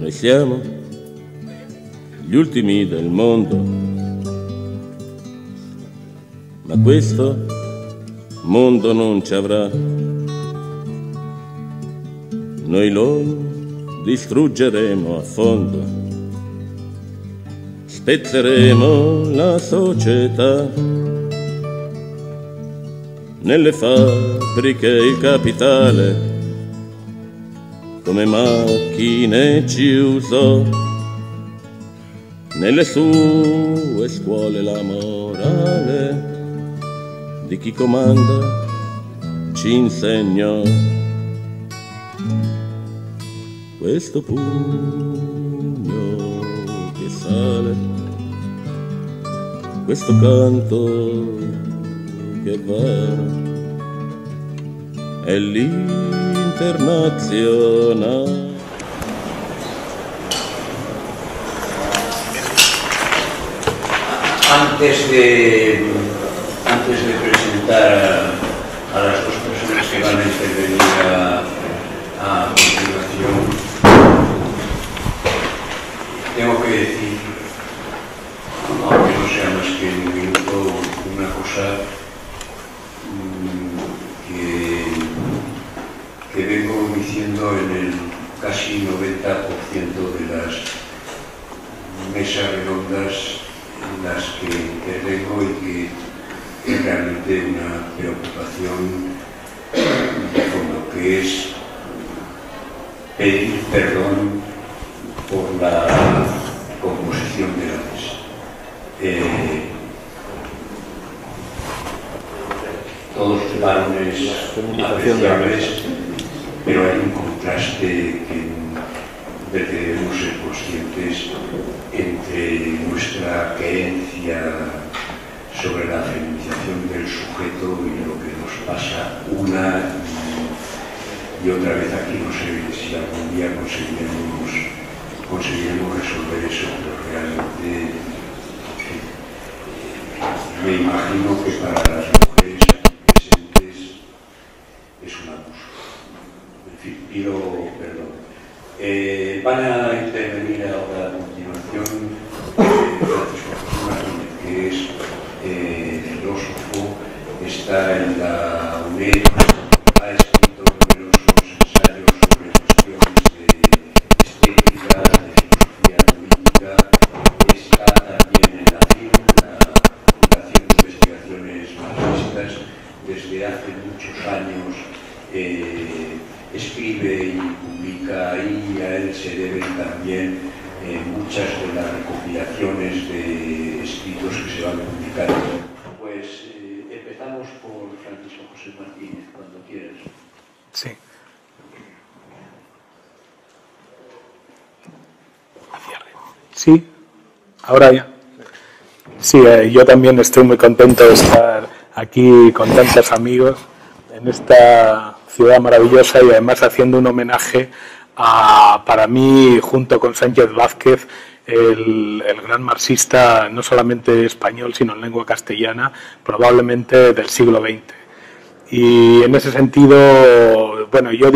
Noi siamo gli ultimi del mondo, ma questo mondo non ci avrà. Noi lo distruggeremo a fondo, spezzeremo la società. Nelle fabbriche il capitale come macchine ci usò, nelle sue scuole la morale di chi comanda ci insegnò. Questo pugno che sale, questo canto che va, è l'Internazionale. Antes de presentar a las dos personas que van a intervenir a continuación, tengo que decir, aunque no sea más que un minuto, una cosa que vengo diciendo en el casi 90% de las mesas redondas en las que intervengo, y que es realmente una preocupación con lo que es pedir perdón por la composición de la mesa. Todos varones apreciables, pero hay un contraste del que debemos ser conscientes entre nuestra creencia sobre la feminización del sujeto y lo que nos pasa una y otra vez aquí. No sé si algún día conseguiremos resolver eso, pero realmente me imagino que para las mujeres aquí presentes es un abuso. En fin, pido perdón. Van a intervenir ahora a continuación Francisco José Martínez, que es filósofo, está en la UNED, ha escrito numerosos ensayos sobre cuestiones de estética, de filosofía política, está también en la FIM, la Fundación de Investigaciones Marxistas. Desde hace muchos años escribe y publica, y a él se deben también muchas de las recopilaciones de escritos que se van publicando. Pues empezamos por Francisco José Martínez, cuando quieras. Sí. Sí, ahora ya. Sí, yo también estoy muy contento de estar aquí con tantos amigos en esta ciudad maravillosa, y además haciendo un homenaje a, para mí, junto con Sánchez Vázquez, el gran marxista, no solamente español, sino en lengua castellana, probablemente del siglo XX. Y en ese sentido, bueno, yo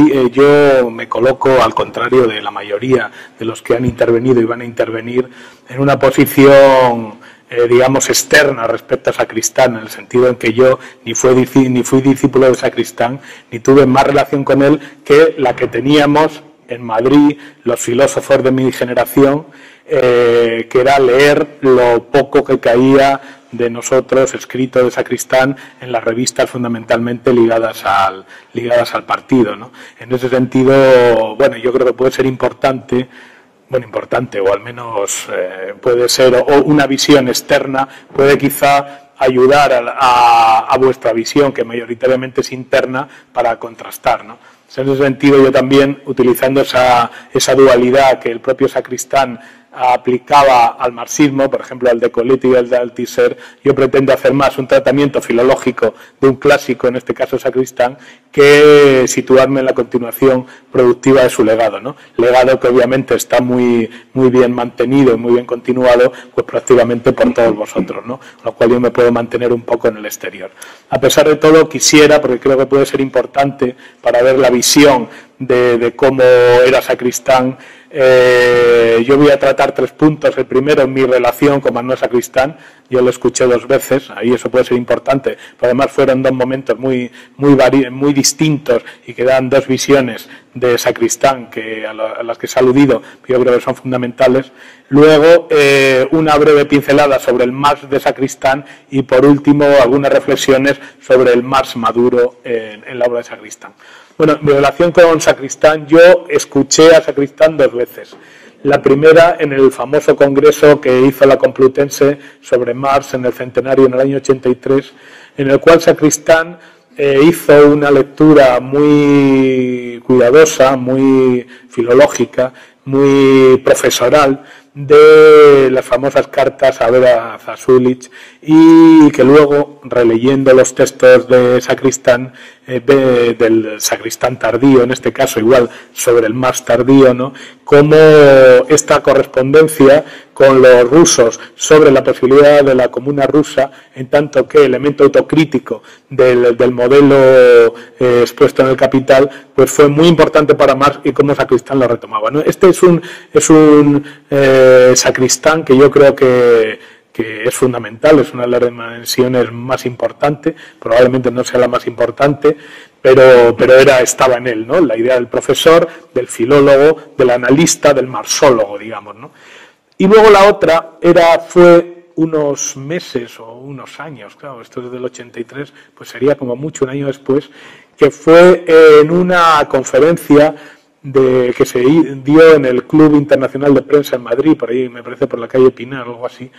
me coloco, al contrario de la mayoría de los que han intervenido y van a intervenir, en una posición, digamos, externa respecto a Sacristán, en el sentido en que yo ni fui discípulo de Sacristán, ni tuve más relación con él que la que teníamos en Madrid los filósofos de mi generación, que era leer lo poco que caía de nosotros escrito de Sacristán en las revistas fundamentalmente ligadas al partido, ¿no? En ese sentido, bueno, yo creo que puede ser importante, o al menos puede ser, o una visión externa puede quizá ayudar a vuestra visión, que mayoritariamente es interna, para contrastar, ¿no? En ese sentido, yo también, utilizando esa dualidad que el propio Sacristán aplicaba al marxismo, por ejemplo al de Colette y al de Althusser, yo pretendo hacer más un tratamiento filológico de un clásico, en este caso Sacristán, que situarme en la continuación productiva de su legado, ¿no? Legado que obviamente está muy bien mantenido y muy bien continuado, pues prácticamente por todos vosotros, ¿no? Lo cual yo me puedo mantener un poco en el exterior. A pesar de todo, quisiera, porque creo que puede ser importante para ver la visión de cómo era sacristán. Yo voy a tratar 3 puntos. El primero, mi relación con Manuel Sacristán. Yo lo escuché 2 veces, ahí eso puede ser importante, pero además fueron 2 momentos muy distintos y que dan 2 visiones de Sacristán a las que se ha aludido, yo creo que son fundamentales. Luego, una breve pincelada sobre el Marx de Sacristán y, por último, algunas reflexiones sobre el Marx maduro en la obra de Sacristán. Bueno, mi relación con Sacristán, yo escuché a Sacristán 2 veces. La primera en el famoso congreso que hizo la Complutense sobre Marx en el centenario en el año 83, en el cual Sacristán hizo una lectura muy cuidadosa, muy filológica, muy profesoral de las famosas cartas a Vera Zasulich, y que luego, releyendo los textos de Sacristán, del Sacristán tardío, en este caso igual sobre el Marx tardío, ¿no?, cómo esta correspondencia con los rusos sobre la posibilidad de la comuna rusa, en tanto que elemento autocrítico del modelo expuesto en el Capital, pues fue muy importante para Marx y cómo Sacristán lo retomaba, ¿no? Este es un Sacristán que yo creo que es fundamental, es una de las dimensiones más importantes, probablemente no sea la más importante, pero estaba en él, ¿no?, la idea del profesor, del filólogo, del analista, del marxólogo, digamos, ¿no? Y luego la otra fue unos meses o unos años, claro, esto es del 83, pues sería como mucho un año después, que fue en una conferencia que se dio en el Club Internacional de Prensa en Madrid, por ahí me parece por la calle Pinar o algo así,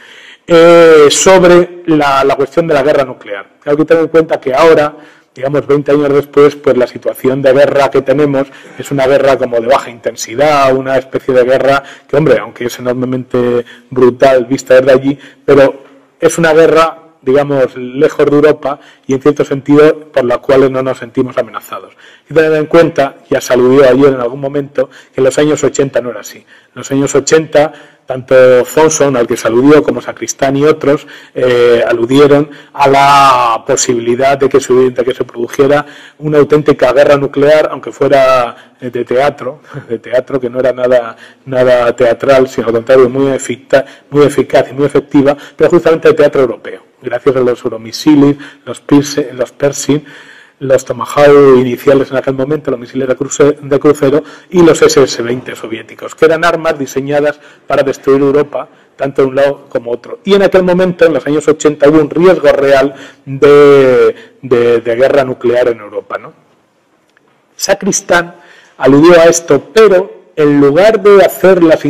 sobre la cuestión de la guerra nuclear. Hay que tener en cuenta que ahora, digamos 20 años después, pues la situación de guerra que tenemos es una guerra como de baja intensidad, una especie de guerra que, hombre, aunque es enormemente brutal vista desde allí, pero es una guerra, digamos, lejos de Europa y en cierto sentido por la cual no nos sentimos amenazados. Y tener en cuenta, ya se aludió ayer en algún momento, que en los años 80 no era así. En los años 80, tanto Thompson, al que se aludió, como Sacristán y otros, aludieron a la posibilidad de que se produjera una auténtica guerra nuclear, aunque fuera de teatro, que no era nada teatral, sino al contrario, muy eficaz y muy efectiva, pero justamente de teatro europeo, gracias a los euromisiles, los Pershing, los Tomahawk iniciales en aquel momento, los misiles de crucero y los SS-20 soviéticos, que eran armas diseñadas para destruir Europa, tanto de un lado como otro. Y en aquel momento, en los años 80, hubo un riesgo real de guerra nuclear en Europa, ¿no? Sacristán aludió a esto, pero en lugar de hacer las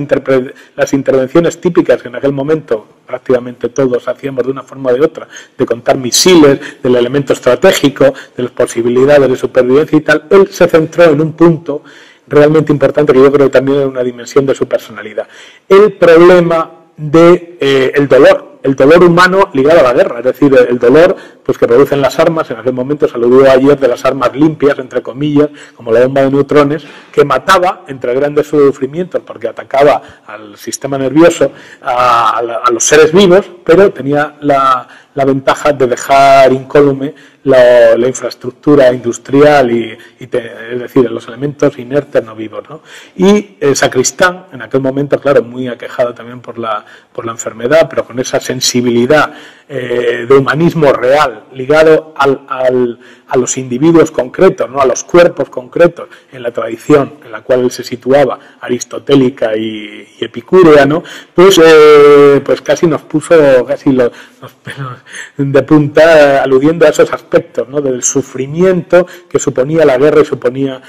intervenciones típicas que en aquel momento prácticamente todos hacíamos de una forma o de otra, de contar misiles, del elemento estratégico, de las posibilidades de supervivencia y tal, él se centró en un punto realmente importante que yo creo que también es una dimensión de su personalidad: el problema del dolor humano ligado a la guerra, es decir, el dolor pues que producen las armas. En aquel momento se aludió ayer de las armas limpias, entre comillas, como la bomba de neutrones, que mataba entre grandes sufrimientos porque atacaba al sistema nervioso, a los seres vivos, pero tenía la ventaja de dejar incólume la infraestructura industrial es decir, los elementos inertes no vivos, ¿no? Y Sacristán, en aquel momento, claro, muy aquejado también por la enfermedad, pero con esa sensibilidad de humanismo real, ligado a los individuos concretos, ¿no?, a los cuerpos concretos, en la tradición en la cual él se situaba, aristotélica y epicúrea, ¿no?, pues casi nos puso los pelos de punta, aludiendo a esos aspectos, ¿no?, del sufrimiento que suponía la guerra y suponía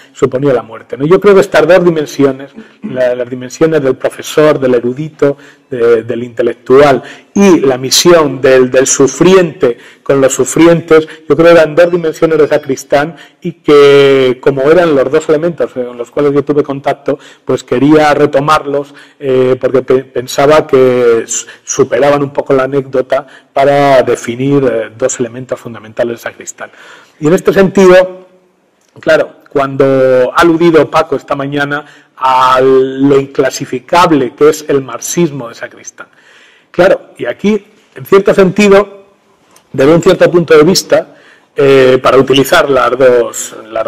la muerte, ¿no? Yo creo que estas 2 dimensiones, las dimensiones del profesor, del erudito, del intelectual, y la misión del sufriente con los sufrientes, yo creo que eran 2 dimensiones de Sacristán, y que, como eran los 2 elementos con los cuales yo tuve contacto, pues quería retomarlos porque pensaba que superaban un poco la anécdota para definir 2 elementos fundamentales de Sacristán. Y en este sentido, claro, cuando ha aludido Paco esta mañana a lo inclasificable que es el marxismo de Sacristán, claro, y aquí, en cierto sentido, desde un cierto punto de vista, para utilizar las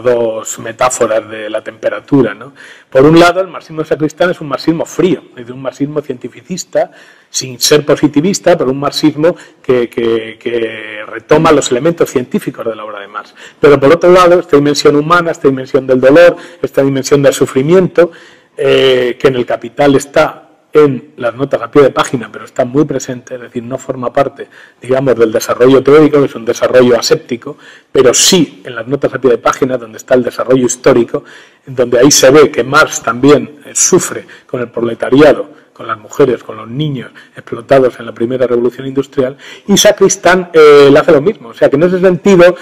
dos metáforas de la temperatura, ¿no? Por un lado, el marxismo de Sacristán es un marxismo frío, es un marxismo cientificista, sin ser positivista, pero un marxismo que retoma los elementos científicos de la obra de Marx. Pero por otro lado, esta dimensión humana, esta dimensión del dolor, esta dimensión del sufrimiento, que en el Capital está en las notas a pie de página, pero está muy presente, es decir, no forma parte, digamos, del desarrollo teórico, que es un desarrollo aséptico, pero sí en las notas a pie de página, donde está el desarrollo histórico, donde ahí se ve que Marx también sufre con el proletariado, con las mujeres, con los niños explotados en la primera revolución industrial, y Sacristán le hace lo mismo. O sea, que en ese sentido,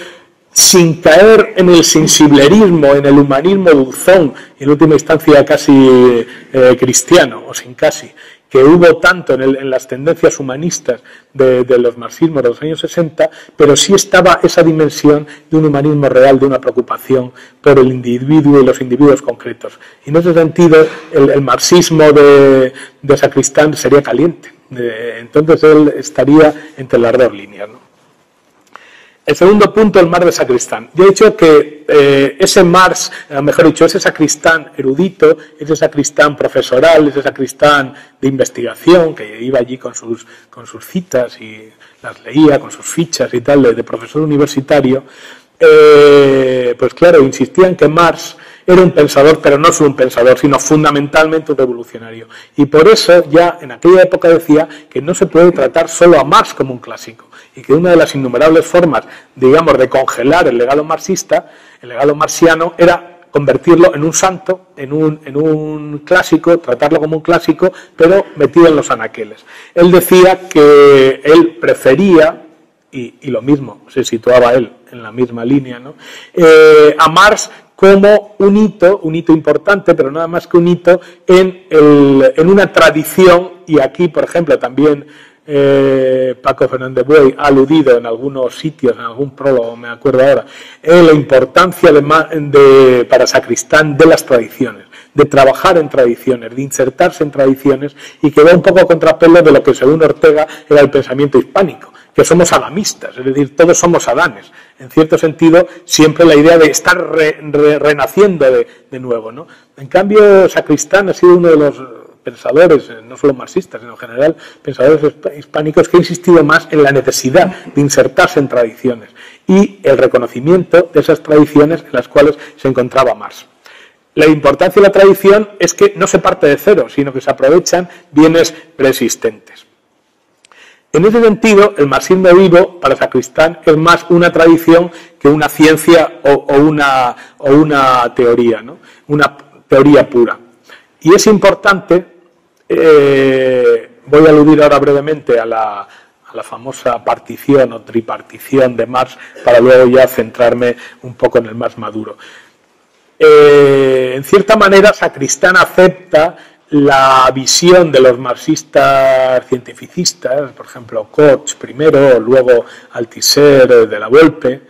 sin caer en el sensiblerismo, en el humanismo dulzón, y en última instancia casi cristiano, o sin casi, que hubo tanto en las tendencias humanistas de los marxismos de los años 60, pero sí estaba esa dimensión de un humanismo real, de una preocupación por el individuo y los individuos concretos. Y en ese sentido, el marxismo de Sacristán sería caliente. Entonces él estaría entre las dos líneas, ¿no? El segundo punto, el Marx de Sacristán. Yo he dicho que ese Marx, mejor dicho, ese Sacristán erudito, ese Sacristán profesoral, ese Sacristán de investigación, que iba allí con sus citas y las leía, con sus fichas y tal, de profesor universitario, pues claro, insistía en que Marx era un pensador, pero no solo un pensador, sino fundamentalmente un revolucionario. Y por eso ya en aquella época decía que no se puede tratar solo a Marx como un clásico, y que una de las innumerables formas, digamos, de congelar el legado marxista, el legado marxiano, era convertirlo en un santo, en un clásico, tratarlo como un clásico, pero metido en los anaqueles. Él decía que él prefería, y lo mismo, se situaba él en la misma línea, ¿no?, a Marx como un hito importante, pero nada más que un hito en una tradición, y aquí, por ejemplo, también Paco Fernández Buey ha aludido en algunos sitios, en algún prólogo, me acuerdo ahora, la importancia para Sacristán de las tradiciones, de trabajar en tradiciones, de insertarse en tradiciones, y que va un poco a contrapelo de lo que según Ortega era el pensamiento hispánico, que somos adamistas, es decir, todos somos Adanes. En cierto sentido, siempre la idea de estar renaciendo de nuevo, ¿no? En cambio, Sacristán ha sido uno de los pensadores, no solo marxistas, sino en general pensadores hispánicos, que ha insistido más en la necesidad de insertarse en tradiciones y el reconocimiento de esas tradiciones en las cuales se encontraba Marx. La importancia de la tradición es que no se parte de cero, sino que se aprovechan bienes preexistentes. En ese sentido, el marxismo vivo para Sacristán es más una tradición que una ciencia o una teoría, ¿no?, una teoría pura. Y es importante, voy a aludir ahora brevemente a la famosa partición o tripartición de Marx, para luego ya centrarme un poco en el más maduro. En cierta manera, Sacristán acepta la visión de los marxistas cientificistas, por ejemplo, Koch primero, luego Althusser, de la Volpe,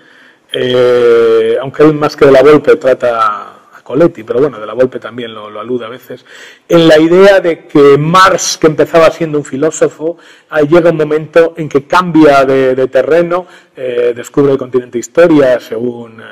aunque él más que de la Volpe trata a Coletti, pero bueno, de la Volpe también lo alude a veces, en la idea de que Marx, que empezaba siendo un filósofo, llega un momento en que cambia de terreno, descubre el continente historia, según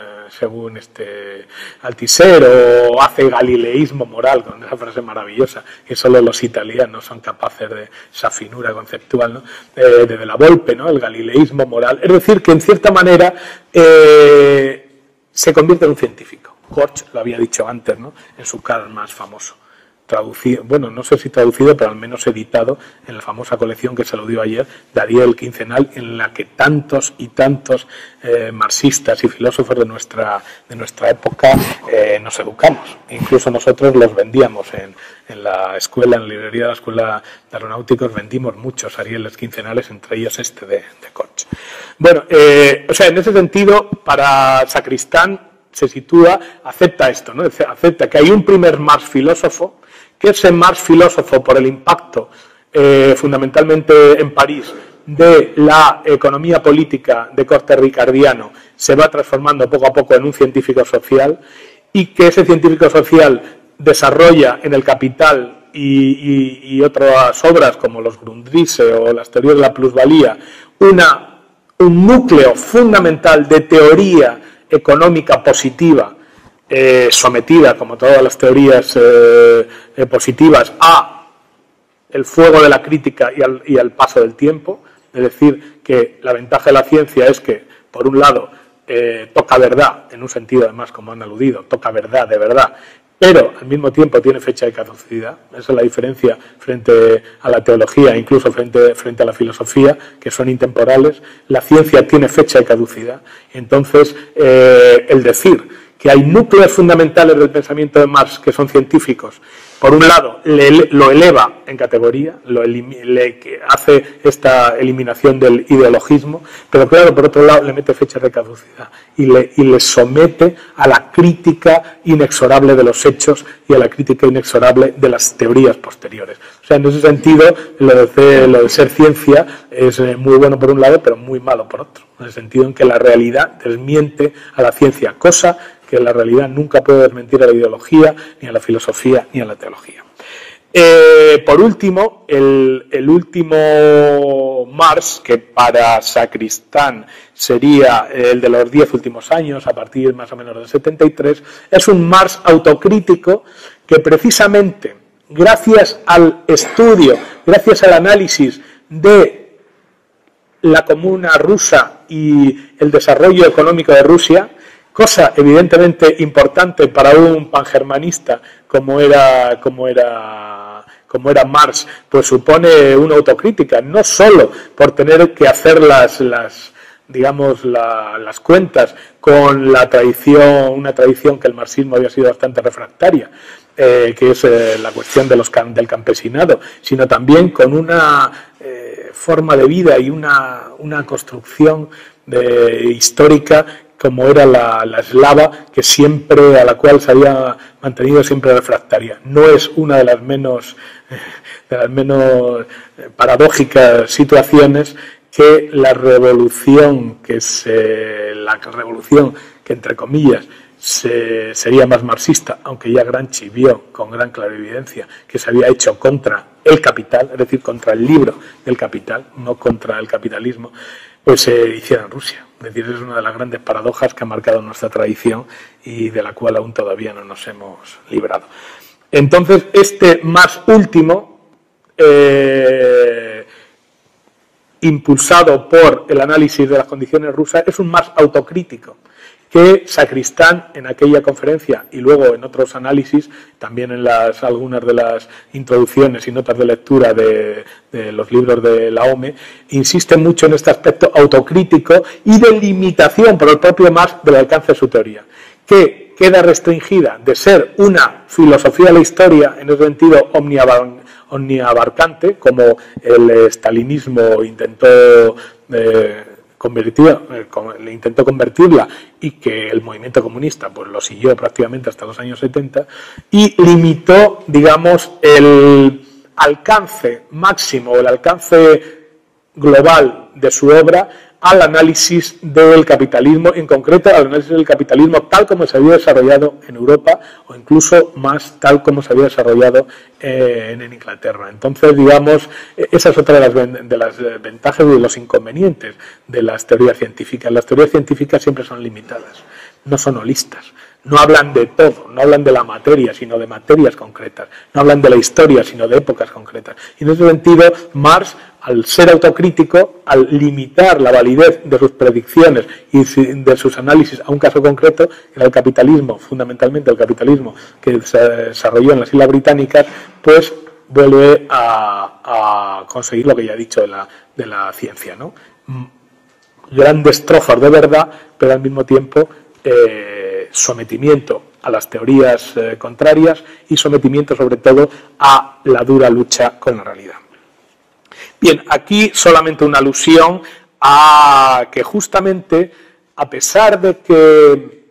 Althusser, o hace galileísmo moral, con esa frase maravillosa que solo los italianos son capaces de esa finura conceptual, ¿no?, de la Volpe, ¿no?, el galileísmo moral. Es decir, que en cierta manera se convierte en un científico. Koch lo había dicho antes, ¿no?, en su Karl Marx famoso. Traducido, bueno, no sé si traducido, pero al menos editado en la famosa colección que se lo dio ayer, de Ariel Quincenal, en la que tantos y tantos marxistas y filósofos de nuestra época nos educamos. Incluso nosotros los vendíamos en la escuela, en la librería de la Escuela de Aeronáuticos, vendimos muchos Arieles quincenales, entre ellos este de Koch. Bueno, o sea, en ese sentido, para Sacristán se sitúa, acepta esto, ¿no?, acepta que hay un primer Marx filósofo, que ese Marx filósofo, por el impacto fundamentalmente en París de la economía política de corte ricardiano, se va transformando poco a poco en un científico social, y que ese científico social desarrolla en el Capital y otras obras como los Grundrisse o las teorías de la plusvalía un núcleo fundamental de teoría económica positiva, sometida, como todas las teorías positivas, a el fuego de la crítica y al paso del tiempo. Es decir, que la ventaja de la ciencia es que, por un lado, toca verdad, en un sentido además, como han aludido, toca verdad de verdad, pero al mismo tiempo tiene fecha de caducidad. Esa es la diferencia frente a la teología, incluso frente a la filosofía, que son intemporales. La ciencia tiene fecha de caducidad. Entonces, el decir que hay núcleos fundamentales del pensamiento de Marx que son científicos, por un lado, lo eleva en categoría, hace esta eliminación del ideologismo, pero claro, por otro lado, le mete fechas de caducidad y le somete a la crítica inexorable de los hechos y a la crítica inexorable de las teorías posteriores. O sea, en ese sentido, lo de ser ciencia es muy bueno por un lado, pero muy malo por otro, en el sentido en que la realidad desmiente a la ciencia, cosa que la realidad nunca puede desmentir a la ideología, ni a la filosofía, ni a la teología. Por último, el último Marx, que para Sacristán sería el de los 10 últimos años, a partir más o menos del 73, es un Marx autocrítico que precisamente, gracias al estudio, gracias al análisis de la Comuna rusa y el desarrollo económico de Rusia, cosa evidentemente importante para un pangermanista como era Marx, pues supone una autocrítica, no solo por tener que hacer las cuentas con una tradición que el marxismo había sido bastante refractaria, que es la cuestión del campesinado, sino también con una forma de vida y una construcción histórica como era la eslava, a la cual se había mantenido siempre refractaria. No es una de las menos paradójicas situaciones que la revolución que entre comillas sería más marxista, aunque ya Gramsci vio con gran clarividencia que se había hecho contra el capital, es decir, contra el libro del capital, no contra el capitalismo, pues se hiciera en Rusia. Es decir, es una de las grandes paradojas que ha marcado nuestra tradición y de la cual aún todavía no nos hemos librado. Entonces, este Marx último, impulsado por el análisis de las condiciones rusas, es un Marx autocrítico, que Sacristán en aquella conferencia y luego en otros análisis, también en algunas de las introducciones y notas de lectura de los libros de la OME, insiste mucho en este aspecto autocrítico y de limitación por el propio Marx del alcance de su teoría, que queda restringida de ser una filosofía de la historia en el sentido omniabarcante, como el stalinismo intentó convertirla y que el movimiento comunista pues lo siguió prácticamente hasta los años 70, y limitó, digamos, el alcance máximo, el alcance global de su obra al análisis del capitalismo, en concreto al análisis del capitalismo tal como se había desarrollado en Europa o incluso más tal como se había desarrollado en Inglaterra. Entonces, digamos, esa es otra de las ventajas y de los inconvenientes de las teorías científicas. Las teorías científicas siempre son limitadas, no son holistas. No hablan de todo, no hablan de la materia, sino de materias concretas. No hablan de la historia, sino de épocas concretas. Y en ese sentido, Marx, al ser autocrítico, al limitar la validez de sus predicciones y de sus análisis a un caso concreto, era el capitalismo, fundamentalmente el capitalismo que se desarrolló en las Islas Británicas, pues vuelve a conseguir lo que ya he dicho de la ciencia, ¿no? Grandes trozos de verdad, pero al mismo tiempo sometimiento a las teorías contrarias y sometimiento sobre todo a la dura lucha con la realidad. Bien, aquí solamente una alusión a que justamente, a pesar de que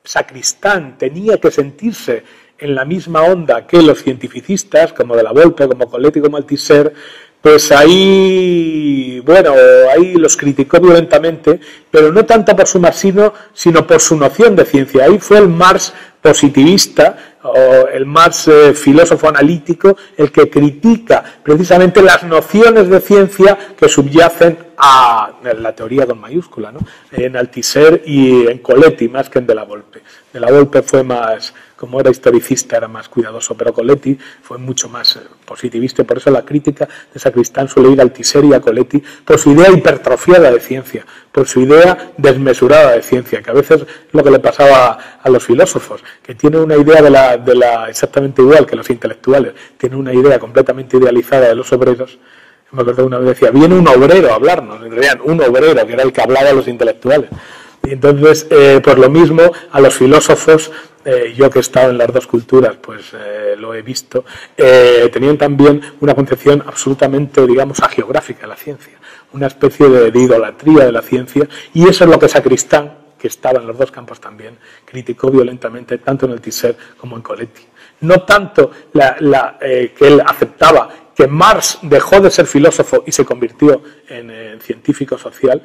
Sacristán tenía que sentirse en la misma onda que los cientificistas, como de la Volpe, como Coletti, como Althusser, pues ahí los criticó violentamente, pero no tanto por su marxismo, sino por su noción de ciencia. Ahí fue el Marx positivista o el Marx filósofo analítico, el que critica precisamente las nociones de ciencia que subyacen a la teoría con mayúscula, ¿no? En Althusser y en Coletti, más que en De la Volpe. De la Volpe fue más, como era historicista, era más cuidadoso, pero Coletti fue mucho más positivista, y por eso la crítica de Sacristán suele ir a Althusser y a Coletti por su idea hipertrofiada de ciencia, por su idea desmesurada de ciencia, que a veces es lo que le pasaba a los filósofos, que tienen una idea de la exactamente igual que los intelectuales, tienen una idea completamente idealizada de los obreros. Me acuerdo una vez decía, viene un obrero a hablarnos, en realidad un obrero, que era el que hablaba a los intelectuales. Y entonces, por lo mismo, a los filósofos, yo que he estado en las dos culturas, pues lo he visto, tenían también una concepción absolutamente, digamos, agiográfica de la ciencia, una especie de idolatría de la ciencia, y eso es lo que Sacristán, que estaba en los dos campos también, criticó violentamente, tanto en Althusser como en Coletti. No tanto que él aceptaba que Marx dejó de ser filósofo y se convirtió en científico social,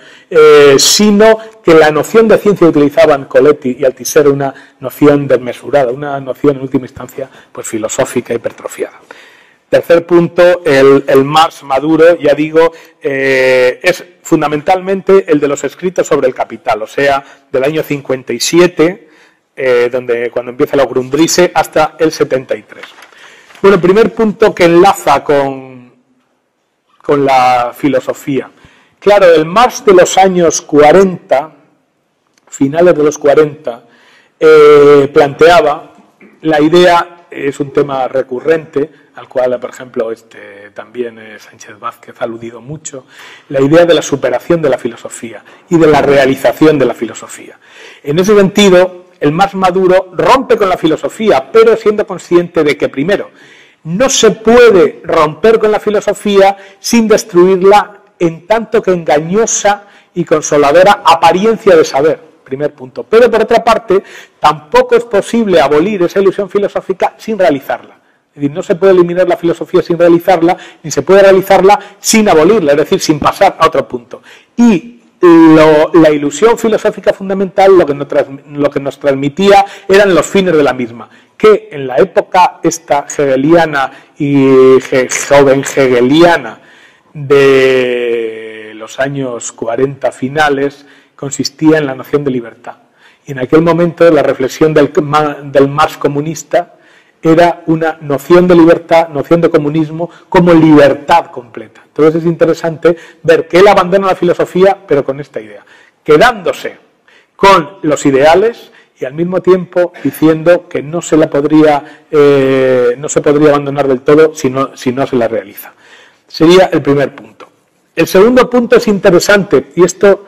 sino que la noción de ciencia que utilizaban Coletti y Althusser era una noción desmesurada, una noción en última instancia pues filosófica hipertrofiada. Tercer punto, el Marx maduro, ya digo, es fundamentalmente el de los escritos sobre el capital, o sea, del año 57, cuando empieza la Grundrisse, hasta el 73. Bueno, primer punto que enlaza con la filosofía. Claro, el Marx de los años 40, finales de los 40, planteaba la idea, es un tema recurrente, al cual, por ejemplo, también Sánchez Vázquez ha aludido mucho, la idea de la superación de la filosofía y de la realización de la filosofía. En ese sentido, el Marx maduro rompe con la filosofía, pero siendo consciente de que, primero, no se puede romper con la filosofía sin destruirla en tanto que engañosa y consoladora apariencia de saber, primer punto. Pero, por otra parte, tampoco es posible abolir esa ilusión filosófica sin realizarla. Es decir, no se puede eliminar la filosofía sin realizarla, ni se puede realizarla sin abolirla, es decir, sin pasar a otro punto. Y la ilusión filosófica fundamental lo que nos transmitía eran los fines de la misma, que en la época esta hegeliana y joven hegeliana de los años 40 finales consistía en la noción de libertad. Y en aquel momento la reflexión del Marx comunista era una noción de libertad, noción de comunismo como libertad completa. Entonces es interesante ver que él abandona la filosofía, pero con esta idea, quedándose con los ideales y al mismo tiempo diciendo que no se podría abandonar del todo si no se la realiza. Sería el primer punto. El segundo punto es interesante, y esto,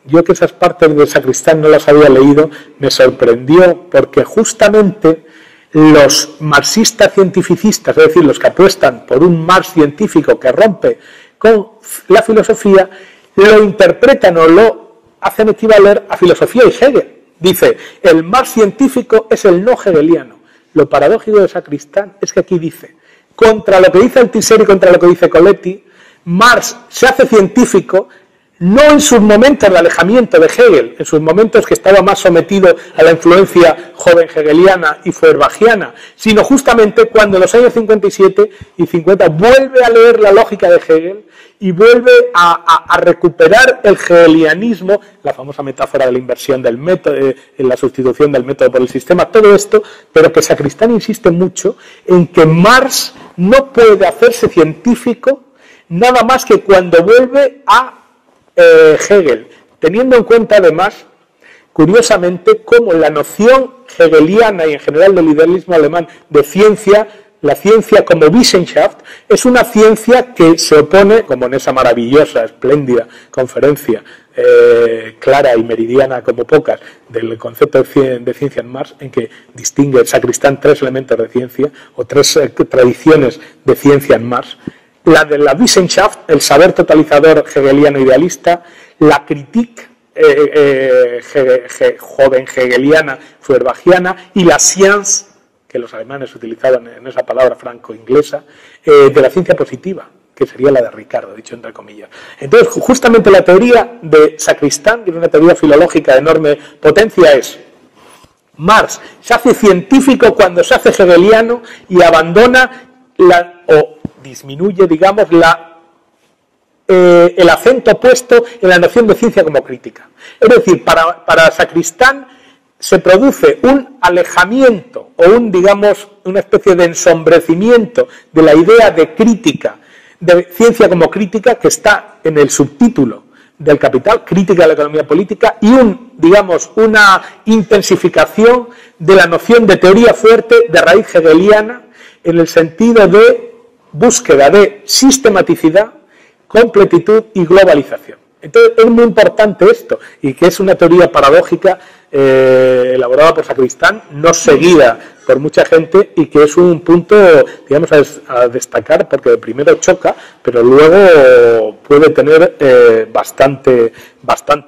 yo que esas partes de Sacristán no las había leído, me sorprendió, porque justamente los marxistas cientificistas, es decir, los que apuestan por un Marx científico que rompe con la filosofía, lo interpretan o lo hacen equivaler a filosofía y Hegel. Dice, el Marx científico es el no hegeliano. Lo paradójico de Sacristán es que aquí dice, contra lo que dice Althusser y contra lo que dice Coletti, Marx se hace científico no en sus momentos de alejamiento de Hegel, en sus momentos que estaba más sometido a la influencia joven hegeliana y feuerbachiana, sino justamente cuando en los años 57 y 50 vuelve a leer la lógica de Hegel y vuelve a recuperar el hegelianismo, la famosa metáfora de la inversión del método, la sustitución del método por el sistema, todo esto, pero que Sacristán insiste mucho en que Marx no puede hacerse científico nada más que cuando vuelve a Hegel, teniendo en cuenta además, curiosamente, cómo la noción hegeliana y en general del idealismo alemán de ciencia, la ciencia como Wissenschaft, es una ciencia que se opone, como en esa maravillosa, espléndida conferencia, clara y meridiana como pocas, del concepto de ciencia en Marx, en que distingue Sacristán tres elementos de ciencia, o tres tradiciones de ciencia en Marx. La de la Wissenschaft, el saber totalizador hegeliano idealista, la Kritik joven hegeliana feuerbachiana y la Science, que los alemanes utilizaban en esa palabra franco-inglesa, de la ciencia positiva, que sería la de Ricardo, dicho entre comillas. Entonces, justamente la teoría de Sacristán, que es una teoría filológica de enorme potencia, es Marx se hace científico cuando se hace hegeliano y abandona o disminuye, digamos, el acento puesto en la noción de ciencia como crítica. Es decir, para Sacristán se produce un alejamiento o digamos, una especie de ensombrecimiento de la idea de crítica, de ciencia como crítica, que está en el subtítulo del Capital, crítica de la economía política, y una intensificación de la noción de teoría fuerte de raíz hegeliana en el sentido de búsqueda de sistematicidad, completitud y globalización. Entonces es muy importante esto, y que es una teoría paradójica elaborada por Sacristán, no seguida por mucha gente, y que es un punto, digamos, a destacar, porque primero choca, pero luego puede tener bastante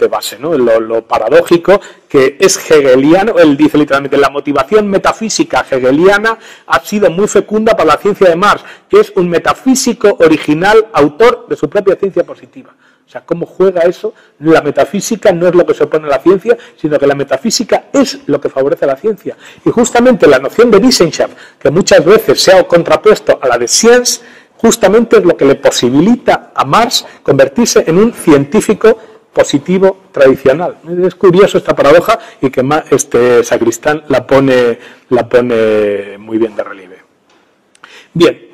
base, ¿no? Lo paradójico que es hegeliano. Él dice literalmente: la motivación metafísica hegeliana ha sido muy fecunda para la ciencia de Marx, que es un metafísico original, autor de su propia ciencia positiva. O sea, ¿cómo juega eso? La metafísica no es lo que se opone a la ciencia, sino que la metafísica es lo que favorece a la ciencia. Y justamente la noción de Wissenschaft, que muchas veces se ha contrapuesto a la de Science, justamente es lo que le posibilita a Marx convertirse en un científico positivo tradicional. Es curioso esta paradoja, y que Sacristán la pone muy bien de relieve. Bien,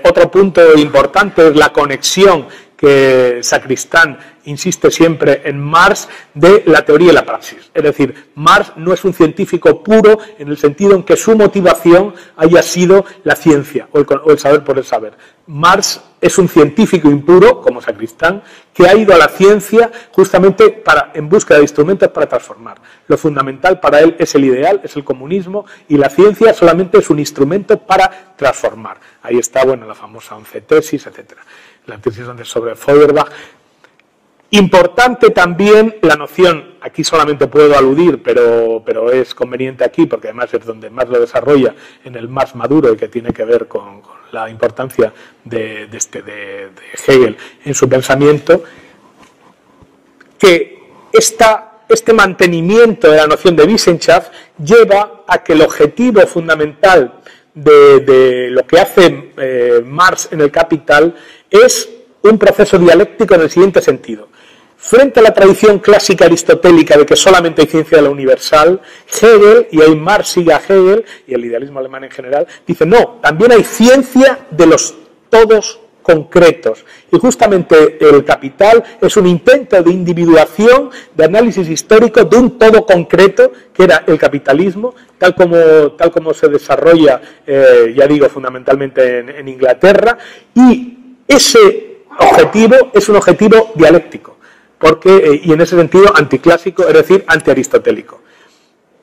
otro punto importante es la conexión que Sacristán insiste siempre en Marx de la teoría y la praxis. Es decir, Marx no es un científico puro en el sentido en que su motivación haya sido la ciencia o el saber por el saber. Marx es un científico impuro, como Sacristán, que ha ido a la ciencia justamente en busca de instrumentos para transformar. Lo fundamental para él es el ideal, es el comunismo, y la ciencia solamente es un instrumento para transformar. Ahí está, la famosa 11 tesis, etcétera. La tesis sobre Feuerbach. Importante también la noción, aquí solamente puedo aludir, pero es conveniente aquí, porque además es donde más lo desarrolla, en el Marx maduro, y que tiene que ver con la importancia de Hegel en su pensamiento, que este mantenimiento de la noción de Wissenschaft lleva a que el objetivo fundamental de lo que hace Marx en el Capital es un proceso dialéctico en el siguiente sentido. Frente a la tradición clásica aristotélica de que solamente hay ciencia de lo universal, Hegel, y ahí Marx sigue a Hegel, y el idealismo alemán en general, dice: no, también hay ciencia de los todos concretos. Y justamente el Capital es un intento de individuación, de análisis histórico de un todo concreto, que era el capitalismo, tal como se desarrolla, ya digo, fundamentalmente en Inglaterra, y ese objetivo es un objetivo dialéctico, y en ese sentido anticlásico, es decir, antiaristotélico.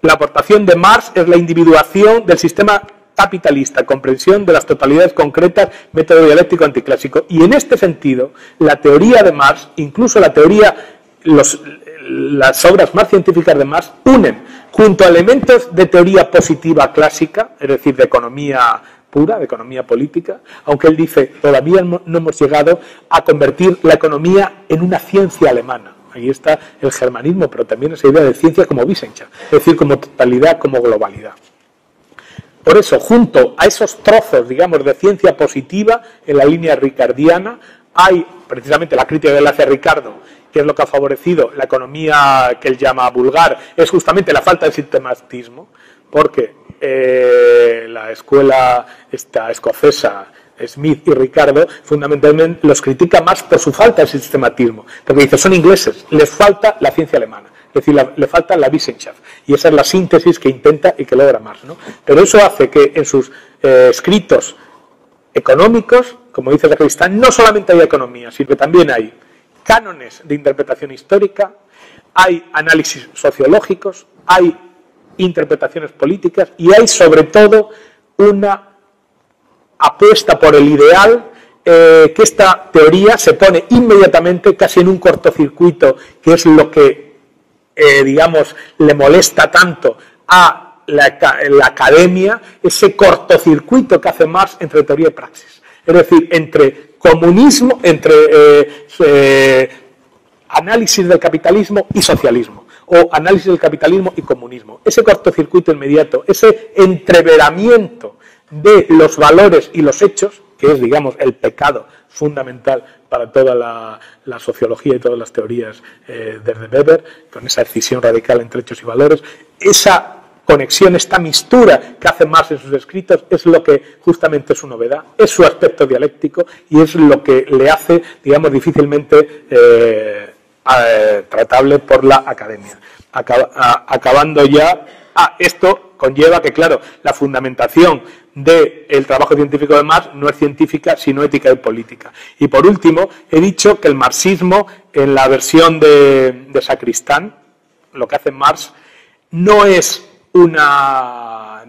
La aportación de Marx es la individuación del sistema capitalista, comprensión de las totalidades concretas, método dialéctico anticlásico. Y en este sentido, la teoría de Marx, incluso las obras más científicas de Marx, unen, junto a elementos de teoría positiva clásica, es decir, de economía pura, de economía política, aunque él dice: todavía no hemos llegado a convertir la economía en una ciencia alemana. Ahí está el germanismo, pero también esa idea de ciencia como Wissenschaft, es decir, como totalidad, como globalidad. Por eso, junto a esos trozos, digamos, de ciencia positiva, en la línea ricardiana, hay precisamente la crítica que le hace a Ricardo, que es lo que ha favorecido la economía que él llama vulgar, es justamente la falta de sistematismo, porque la escuela escocesa, Smith y Ricardo, fundamentalmente los critica más por su falta de sistematismo, porque dice: son ingleses, les falta la ciencia alemana, es decir, le falta la Wissenschaft, y esa es la síntesis que intenta y que logra Marx, ¿no? Pero eso hace que en sus escritos económicos, como dice Sacristán, no solamente hay economía, sino que también hay cánones de interpretación histórica, hay análisis sociológicos, hay interpretaciones políticas, y hay sobre todo una apuesta por el ideal, que esta teoría se pone inmediatamente casi en un cortocircuito, que es lo que digamos le molesta tanto a la academia, ese cortocircuito que hace Marx entre teoría y praxis, es decir, entre comunismo, entre análisis del capitalismo y socialismo. o análisis del capitalismo y comunismo. Ese cortocircuito inmediato, ese entreveramiento de los valores y los hechos, que es, digamos, el pecado fundamental para toda la sociología y todas las teorías desde Weber, con esa escisión radical entre hechos y valores, esa conexión, esta mistura que hace Marx en sus escritos es lo que justamente es su novedad, es su aspecto dialéctico y es lo que le hace, digamos, difícilmente tratable por la academia. Acabando ya, esto conlleva que, claro, la fundamentación del trabajo científico de Marx no es científica, sino ética y política. Y por último, he dicho que el marxismo, en la versión de Sacristán, lo que hace Marx, no es una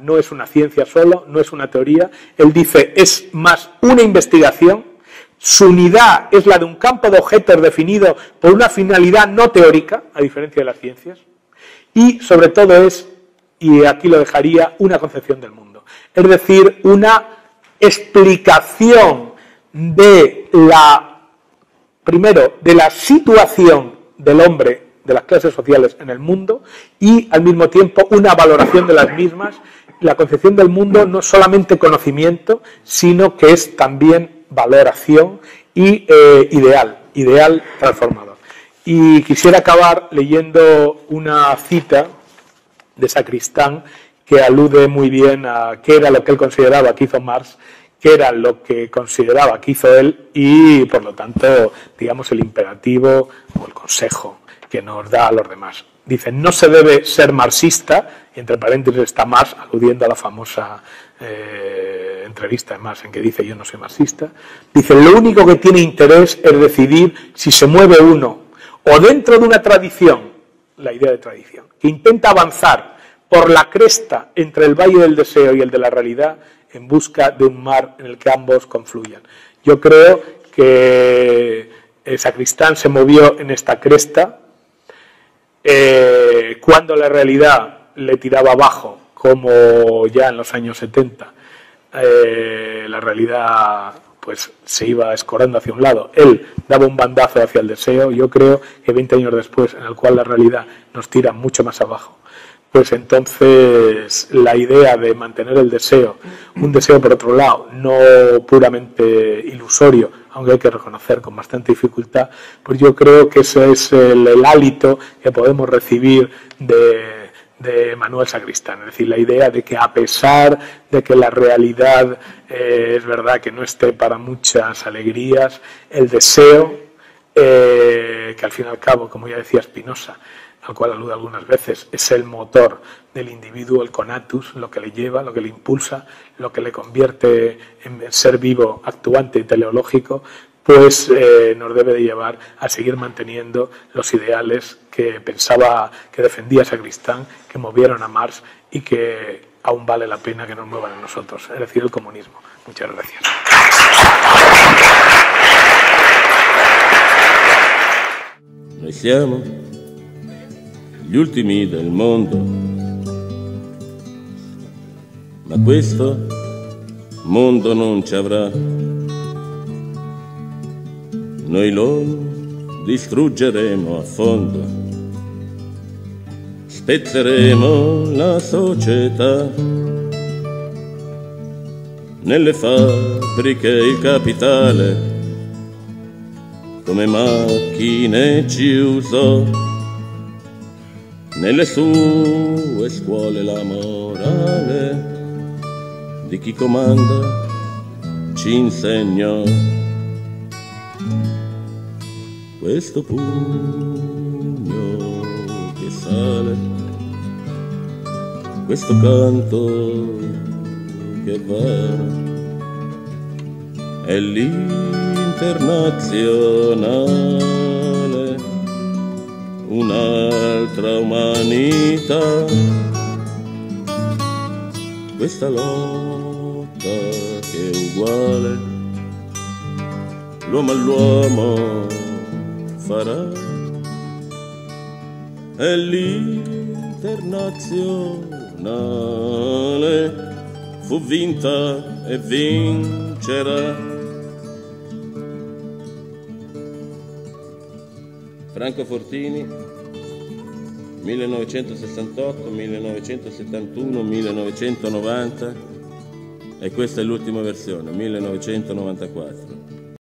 ciencia solo, no es una teoría. Él dice, es más una investigación. Su unidad es la de un campo de objetos definido por una finalidad no teórica, a diferencia de las ciencias. Y sobre todo es, y aquí lo dejaría, una concepción del mundo. Es decir, una explicación de primero, de la situación del hombre, de las clases sociales en el mundo, y al mismo tiempo una valoración de las mismas. La concepción del mundo no es solamente conocimiento, sino que es también valoración y ideal transformador. Y quisiera acabar leyendo una cita de Sacristán que alude muy bien a qué era lo que él consideraba que hizo Marx, qué era lo que consideraba que hizo él y, por lo tanto, digamos, el imperativo o el consejo que nos da a los demás. Dice, no se debe ser marxista, y entre paréntesis está Marx, aludiendo a la famosa entrevista de Marx en que dice, yo no soy marxista. Dice, lo único que tiene interés es decidir si se mueve uno o dentro de una tradición, la idea de tradición, que intenta avanzar por la cresta entre el valle del deseo y el de la realidad en busca de un mar en el que ambos confluyan. Yo creo que Sacristán se movió en esta cresta cuando la realidad le tiraba abajo, como ya en los años 70, la realidad pues se iba escorando hacia un lado. Él daba un bandazo hacia el deseo. Yo creo que 20 años después, en el cual la realidad nos tira mucho más abajo, pues entonces la idea de mantener el deseo, un deseo por otro lado, no puramente ilusorio, aunque hay que reconocer con bastante dificultad, pues yo creo que ese es el hálito que podemos recibir de Manuel Sacristán. Es decir, la idea de que a pesar de que la realidad es verdad que no esté para muchas alegrías, el deseo, que al fin y al cabo, como ya decía Spinoza, al cual alude algunas veces, es el motor del individuo, el conatus, lo que le lleva, lo que le impulsa, lo que le convierte en ser vivo, actuante y teleológico, pues nos debe de llevar a seguir manteniendo los ideales que pensaba, que defendía Sacristán, que movieron a Marx y que aún vale la pena que nos muevan a nosotros, es decir, el comunismo. Muchas gracias. Noi siamo gli ultimi del mondo, ma questo mondo non ci avrà. Noi lo distruggeremo a fondo, spezzeremo la società, nelle fabbriche il capitale come macchine ci usò, nelle sue scuole la morale di chi comanda ci insegnò. Questo pugno che sale, questo canto che va, è l'internazionale, un'altra umanità. Questa lotta che è uguale, l'uomo all'uomo farà, è l'internazionale, fu vinta e vincerà. Franco Fortini, 1968, 1971, 1990 e questa è l'ultima versione, 1994.